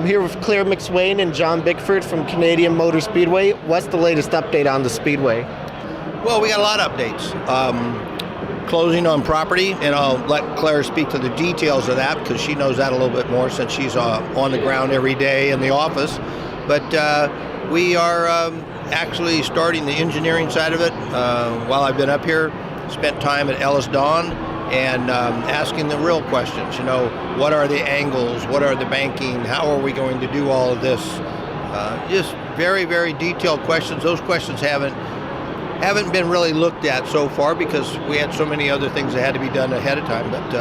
I'm here with Claire MacSweyn and John Bickford from Canadian Motor Speedway. What's the latest update on the Speedway? Well, we got a lot of updates. Closing on property, and I'll let Claire speak to the details of that because she knows that a little bit more since she's on the ground every day in the office. But we are actually starting the engineering side of it. While I've been up here, spent time at Ellis Don and asking the real questions. You know, what are the angles? What are the banking? How are we going to do all of this? Just very, very detailed questions. Those questions haven't been really looked at so far because we had so many other things that had to be done ahead of time. But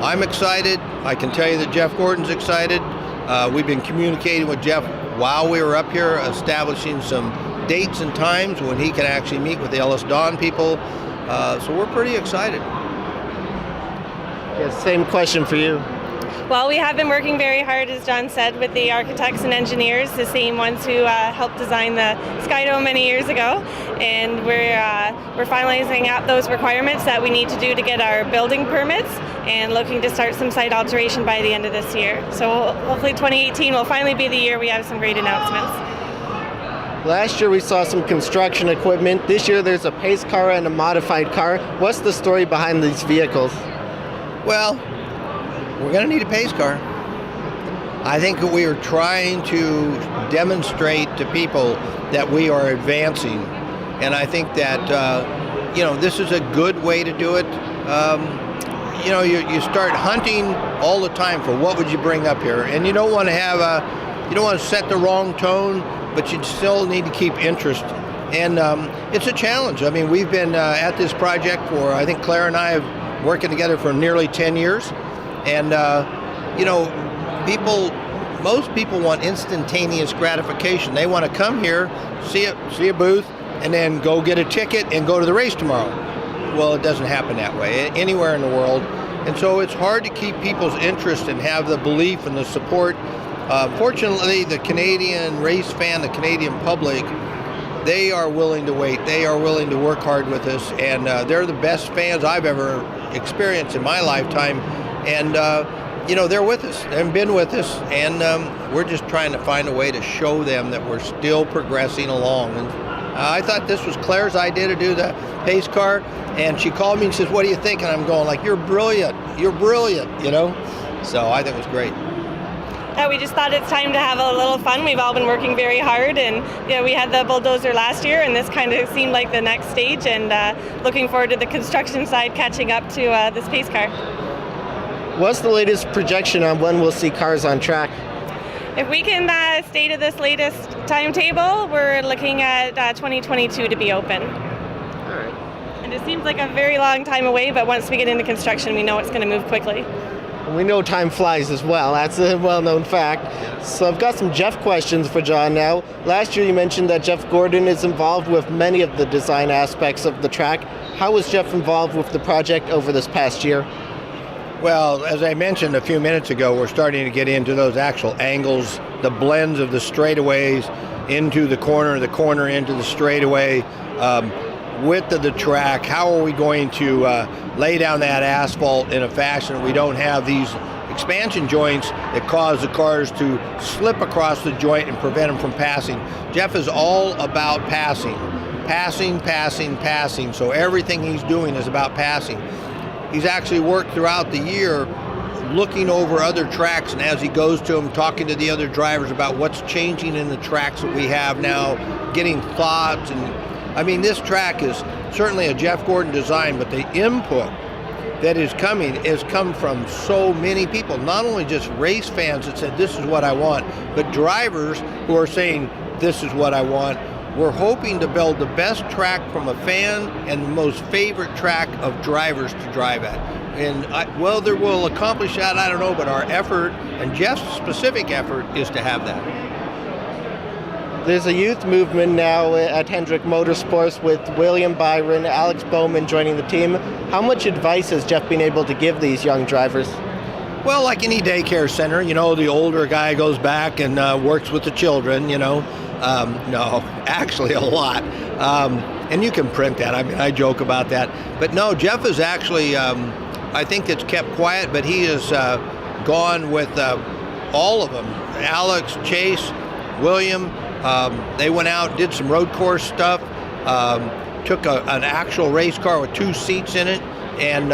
I'm excited. I can tell you that Jeff Gordon's excited. We've been communicating with Jeff while we were up here, establishing some dates and times when he can actually meet with the Ellis Don people. So we're pretty excited. Yeah, same question for you. Well, we have been working very hard, as John said, with the architects and engineers, the same ones who helped design the Skydome many years ago, and we're finalizing out those requirements that we need to do to get our building permits, and looking to start some site alteration by the end of this year. So hopefully 2018 will finally be the year we have some great announcements. Last year we saw some construction equipment. This year there's a pace car and a modified car. What's the story behind these vehicles? Well, we're going to need a pace car. I think we are trying to demonstrate to people that we are advancing, and I think that this is a good way to do it. You start hunting all the time for what would you bring up here, and you don't want to set the wrong tone, but you still need to keep interest. And it's a challenge. I mean, we've been at this project for, I think Claire and I have working together for nearly 10 years. And, most people want instantaneous gratification. They want to come here, see a booth, and then go get a ticket and go to the race tomorrow. Well, it doesn't happen that way anywhere in the world. And so it's hard to keep people's interest and have the belief and the support. Fortunately, the Canadian race fan, the Canadian public, they are willing to wait. They are willing to work hard with us, and they're the best fans I've ever experienced in my lifetime. And, they're with us. They've been with us, and we're just trying to find a way to show them that we're still progressing along. And I thought this was Claire's idea to do the pace car, and she called me and says, "What do you think?" And I'm going like, "You're brilliant. You're brilliant," So I think it was great. We just thought it's time to have a little fun. We've all been working very hard, and we had the bulldozer last year, and this kind of seemed like the next stage, and looking forward to the construction side catching up to this pace car. What's the latest projection on when we'll see cars on track? If we can stay to this latest timetable, we're looking at 2022 to be open. All right. And it seems like a very long time away, but once we get into construction, we know it's going to move quickly. We know time flies as well. That's a well-known fact. So I've got some Jeff questions for John now. Last year you mentioned that Jeff Gordon is involved with many of the design aspects of the track. How was Jeff involved with the project over this past year? Well, as I mentioned a few minutes ago, we're starting to get into those actual angles, the blends of the straightaways into the corner into the straightaway, width of the track. How are we going to lay down that asphalt in a fashion that we don't have these expansion joints that cause the cars to slip across the joint and prevent them from passing? Jeff is all about passing. So everything he's doing is about passing. He's actually worked throughout the year looking over other tracks, and as he goes to them, talking to the other drivers about what's changing in the tracks that we have now, getting thoughts. And I mean, this track is certainly a Jeff Gordon design, but the input that is coming has come from so many people, not only just race fans that said, "This is what I want," but drivers who are saying, "This is what I want." We're hoping to build the best track from a fan and the most favorite track of drivers to drive at. And whether we'll accomplish that, I don't know, but our effort, and Jeff's specific effort, is to have that. There's a youth movement now at Hendrick Motorsports with William Byron, Alex Bowman joining the team. How much advice has Jeff been able to give these young drivers? Well, like any daycare center, the older guy goes back and works with the children, No, actually a lot. And you can print that. I mean, I joke about that. But no, Jeff is actually, I think it's kept quiet, but he has gone with all of them. Alex, Chase, William, they went out, did some road course stuff, took an actual race car with 2 seats in it, and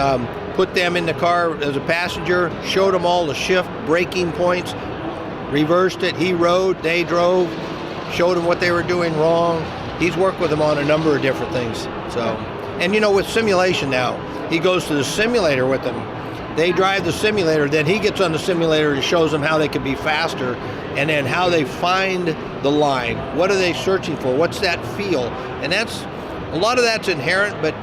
put them in the car as a passenger, showed them all the shift braking points, reversed it, he rode, they drove, showed them what they were doing wrong. He's worked with them on a number of different things. So, and with simulation now, he goes to the simulator with them. They drive the simulator, then he gets on the simulator and shows them how they can be faster, and then how they find the line. What are they searching for? What's that feel? And that's, a lot of that's inherent, but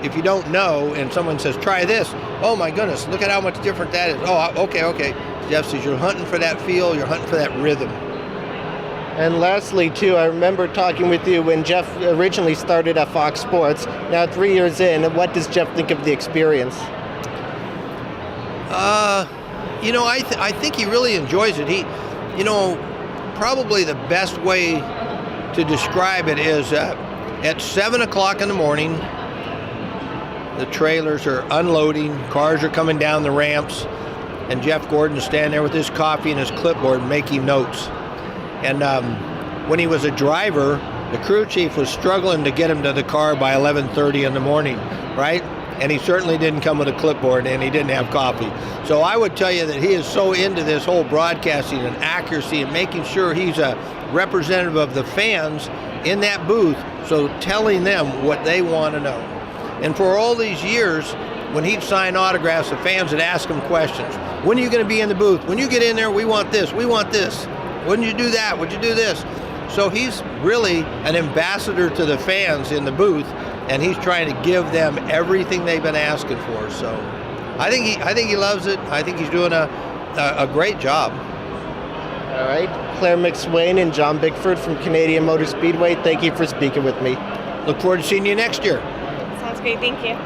if you don't know and someone says, try this, oh my goodness, look at how much different that is. Oh, okay. Jeff says you're hunting for that feel, you're hunting for that rhythm. And lastly, too, I remember talking with you when Jeff originally started at Fox Sports. Now 3 years in, what does Jeff think of the experience? I think he really enjoys it. He, probably the best way to describe it is at 7 o'clock in the morning, the trailers are unloading, cars are coming down the ramps, and Jeff Gordon's standing there with his coffee and his clipboard making notes. And when he was a driver, the crew chief was struggling to get him to the car by 11:30 in the morning, right? And he certainly didn't come with a clipboard, and he didn't have coffee. So I would tell you that he is so into this whole broadcasting and accuracy and making sure he's a representative of the fans in that booth, so telling them what they want to know. And for all these years, when he'd sign autographs, the fans would ask him questions. When are you going to be in the booth? When you get in there, we want this, we want this. Wouldn't you do that? Would you do this? So he's really an ambassador to the fans in the booth, and he's trying to give them everything they've been asking for. So I think he loves it. I think he's doing a great job. All right. Claire MacSweyn and John Bickford from Canadian Motor Speedway, thank you for speaking with me. Look forward to seeing you next year. Sounds great. Thank you.